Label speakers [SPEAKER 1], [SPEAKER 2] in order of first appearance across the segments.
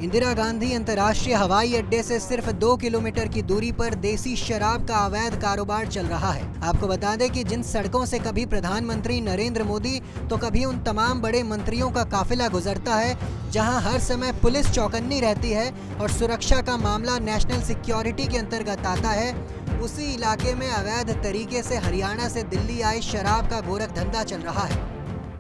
[SPEAKER 1] इंदिरा गांधी अंतर्राष्ट्रीय हवाई अड्डे से सिर्फ 2 किलोमीटर की दूरी पर देसी शराब का अवैध कारोबार चल रहा है। आपको बता दें कि जिन सड़कों से कभी प्रधानमंत्री नरेंद्र मोदी तो कभी उन तमाम बड़े मंत्रियों का काफिला गुजरता है, जहां हर समय पुलिस चौकन्नी रहती है और सुरक्षा का मामला नेशनल सिक्योरिटी के अंतर्गत आता है, उसी इलाके में अवैध तरीके से हरियाणा से दिल्ली आए शराब का गोरख धंधा चल रहा है।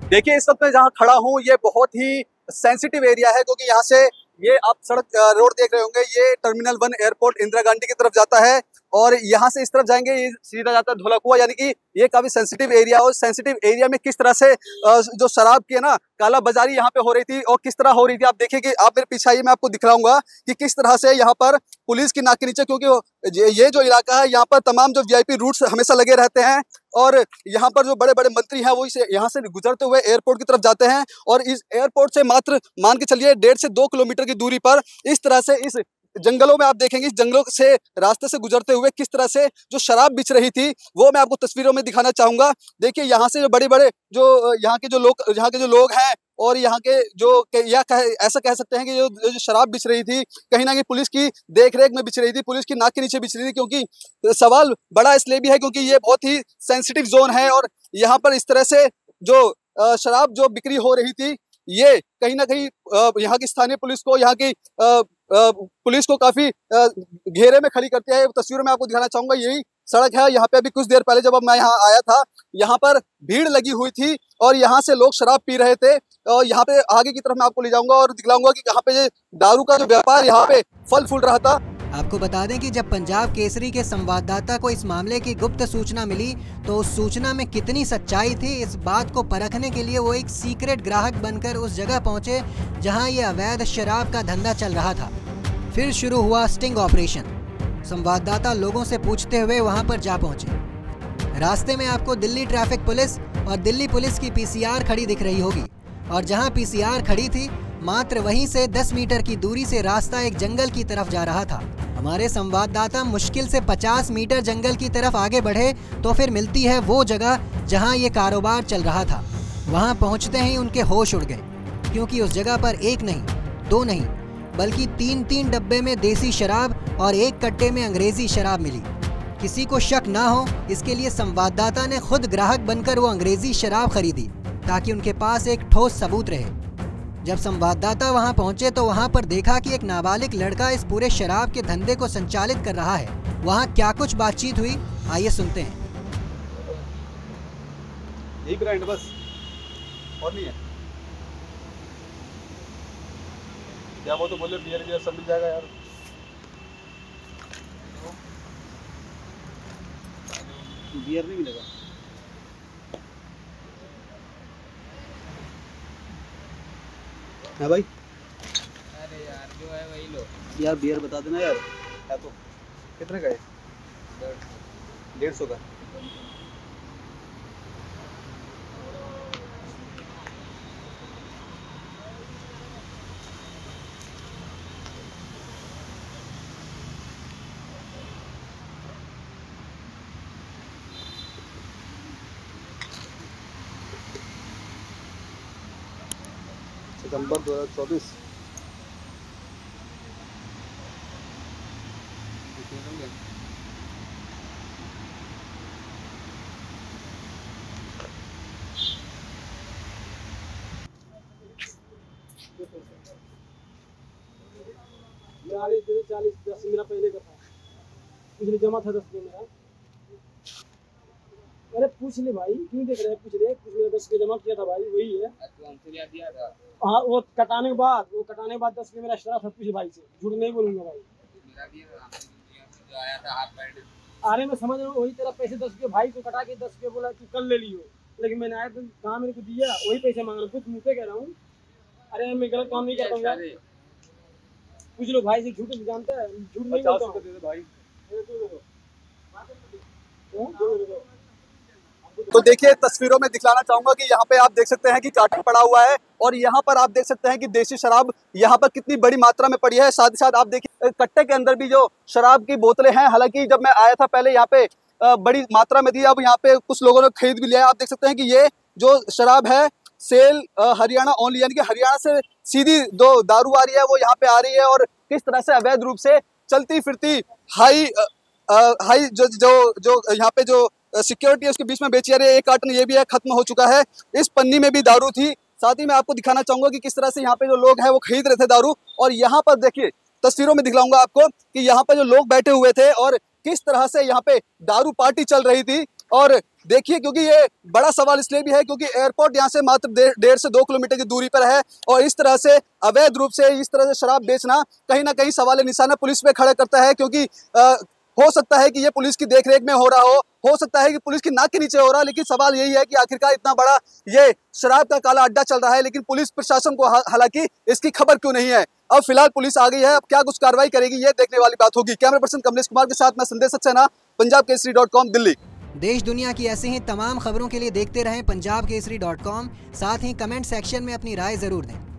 [SPEAKER 2] देखिए, इस वक्त मैं जहाँ खड़ा हूँ ये बहुत ही सेंसिटिव एरिया है, क्योंकि यहाँ से ये आप सड़क रोड देख रहे होंगे, ये टर्मिनल 1 एयरपोर्ट इंदिरा गांधी की तरफ जाता है और यहाँ से इस तरफ जाएंगे ये सीधा जाता है ढोलकुआ, यानी कि ये काफी सेंसिटिव एरिया। और सेंसिटिव एरिया में किस तरह से जो शराब की है ना काला बाजारी यहाँ पे हो रही थी और किस तरह हो रही थी, आप देखिए कि आप मेरे पीछे आइए, मैं आपको दिखलाऊंगा कि किस तरह से यहाँ पर पुलिस की नाक के नीचे, क्योंकि ये जो इलाका है यहाँ पर तमाम जो VIP रूट्स हमेशा लगे रहते हैं और यहाँ पर जो बड़े बड़े मंत्री हैं वो इसे यहाँ से गुजरते हुए एयरपोर्ट की तरफ जाते हैं और इस एयरपोर्ट से मात्र मान के चलिए 1.5 से 2 किलोमीटर की दूरी पर इस तरह से इस जंगलों में आप देखेंगे, इस जंगलों से रास्ते से गुजरते हुए किस तरह से जो शराब बिच रही थी वो मैं आपको तस्वीरों में दिखाना चाहूंगा। देखिए, यहाँ से जो बड़े बड़े जो यहाँ के जो लोग हैं और यहाँ के जो ऐसा कह सकते हैं कि जो शराब बिच रही थी कहीं ना कहीं पुलिस की देखरेख में बिच रही थी, पुलिस की नाक के नीचे बिच रही थी। क्योंकि सवाल बड़ा इसलिए भी है क्योंकि ये बहुत ही सेंसिटिव जोन है और यहाँ पर इस तरह से जो शराब जो बिक्री हो रही थी ये कहीं ना कहीं यहाँ की स्थानीय पुलिस को, यहाँ की पुलिस को काफी घेरे में खड़ी करती है। तस्वीरों में आपको दिखाना चाहूंगा, यही सड़क है। यहाँ पे अभी कुछ देर पहले जब मैं यहाँ आया था, यहाँ पर भीड़ लगी हुई थी और यहाँ से लोग शराब पी रहे थे। और यहाँ पे आगे की तरफ मैं आपको ले जाऊंगा और दिखलाऊंगा कि कहाँ पे दारू का जो व्यापार यहाँ पे फल फूल रहा था।
[SPEAKER 1] आपको बता दें कि जब पंजाब केसरी के संवाददाता को इस मामले की गुप्त सूचना मिली तो उस सूचना में कितनी सच्चाई थी, इस बात को परखने के लिए वो एक सीक्रेट ग्राहक बनकर उस जगह पहुंचे जहां ये अवैध शराब का धंधा चल रहा था। फिर शुरू हुआ स्टिंग ऑपरेशन। संवाददाता लोगों से पूछते हुए वहां पर जा पहुंचे। रास्ते में आपको दिल्ली ट्रैफिक पुलिस और दिल्ली पुलिस की PCR खड़ी दिख रही होगी और जहाँ PCR खड़ी थी मात्र वहीं से 10 मीटर की दूरी से रास्ता एक जंगल की तरफ जा रहा था। हमारे संवाददाता मुश्किल से 50 मीटर जंगल की तरफ आगे बढ़े तो फिर मिलती है वो जगह जहां ये कारोबार चल रहा था। वहां पहुंचते ही उनके होश उड़ गए, क्योंकि उस जगह पर एक नहीं, 2 नहीं, बल्कि 3-3 डब्बे में देसी शराब और एक कट्टे में अंग्रेजी शराब मिली। किसी को शक ना हो इसके लिए संवाददाता ने खुद ग्राहक बनकर वो अंग्रेजी शराब खरीदी ताकि उनके पास एक ठोस सबूत रहे। जब संवाददाता वहां पहुंचे तो वहां पर देखा कि एक नाबालिग लड़का इस पूरे शराब के धंधे को संचालित कर रहा है। वहां क्या कुछ बातचीत हुई, आइए सुनते हैं।
[SPEAKER 2] यही ब्रांड बस और नहीं है क्या? वो तो बोले बियर सब मिल जाएगा यार। बियर नहीं मिलेगा। हाँ भाई,
[SPEAKER 3] अरे यार जो है वही लो
[SPEAKER 2] यार, बियर बता देना यार। है तो कितने का है? 150 का। सितंबर 2024।
[SPEAKER 4] चालीस 10 मेरा पहले का था, पिछले जमा था 10 मेरा। अरे पूछ ले भाई, क्यों देख रहे हैं? पूछ ले, कुछ मेरा 10 के जमा किया था भाई, वही है।
[SPEAKER 3] दिया था।
[SPEAKER 4] हाँ, वो कटाने के बाद 10 के मेरा एक्स्ट्रा था। पूछ भाई से, झूठ नहीं बोलूंगा भाई।
[SPEAKER 3] मेरा भी जो आया था हाफ पैंट।
[SPEAKER 4] अरे मैं समझ रहा हूँ, वही तेरा पैसे 10 के भाई को कटा के 10 के बोला कि कल ले लियो, लेकिन मैंने आया तो कहाँ मेरे को दिया, वही पैसे मांग रहा हूँ। कुछ मुँह पे कह रहा हूँ। अरे मैं गलत काम नहीं करता हूँ यार। पूछ लो भाई से, झूठ जानता है, झूठ नहीं बोलता हूँ भाई।
[SPEAKER 2] तो देखिए, तस्वीरों में दिखलाना चाहूंगा कि यहाँ पे आप देख सकते हैं कि कार्टन पड़ा हुआ है और यहाँ पर आप देख सकते हैं कि देसी शराब यहाँ पर कितनी बड़ी मात्रा में पड़ी है। साथ ही साथ आप देखिए कट्टे के अंदर भी जो शराब की बोतलें हैं, हालांकि जब मैं आया था पहले यहाँ पे बड़ी मात्रा में थी, अब यहाँ पे कुछ लोगों ने खरीद भी लिया है। आप देख सकते हैं कि ये जो शराब है सेल हरियाणा ओनली, यानी कि हरियाणा से सीधी दो दारू आ रही है वो यहाँ पे आ रही है, और किस तरह से अवैध रूप से चलती फिरती हाई जो जो जो यहाँ पे जो सिक्योरिटी है उसके बीच में बेची जा रही है। एक कार्टन ये भी है, खत्म हो चुका है। इस पन्नी में भी दारू थी। साथ ही मैं आपको दिखाना चाहूंगा कि किस तरह से यहाँ पे जो लोग हैं वो खरीद रहे थे दारू, और यहाँ पर देखिए तस्वीरों में दिखलाऊंगा आपको कि यहाँ पे जो लोग बैठे हुए थे और किस तरह से यहाँ पे दारू पार्टी चल रही थी। और देखिए, क्योंकि ये बड़ा सवाल इसलिए भी है क्योंकि एयरपोर्ट यहाँ से मात्र 1.5 से 2 किलोमीटर की दूरी पर है, और इस तरह से अवैध रूप से इस तरह से शराब बेचना कहीं ना कहीं सवाल निशाना पुलिस पे खड़ा करता है, क्योंकि हो सकता है कि ये पुलिस की देखरेख में हो रहा हो सकता है कि पुलिस की नाक के नीचे हो रहा है, लेकिन सवाल यही है कि आखिरकार इतना बड़ा ये शराब का काला अड्डा चल रहा है, लेकिन पुलिस प्रशासन को हालांकि इसकी खबर क्यों नहीं है। अब फिलहाल पुलिस आ गई है, अब क्या कुछ कार्रवाई करेगी ये देखने वाली बात होगी। कैमरा पर्सन कमलेश कुमार के साथ मैं संदेश सक्सेना, पंजाबकेसरी.com, दिल्ली।
[SPEAKER 1] देश दुनिया की ऐसे ही तमाम खबरों के लिए देखते रहें पंजाबकेसरी.com। साथ ही कमेंट सेक्शन में अपनी राय जरूर दें।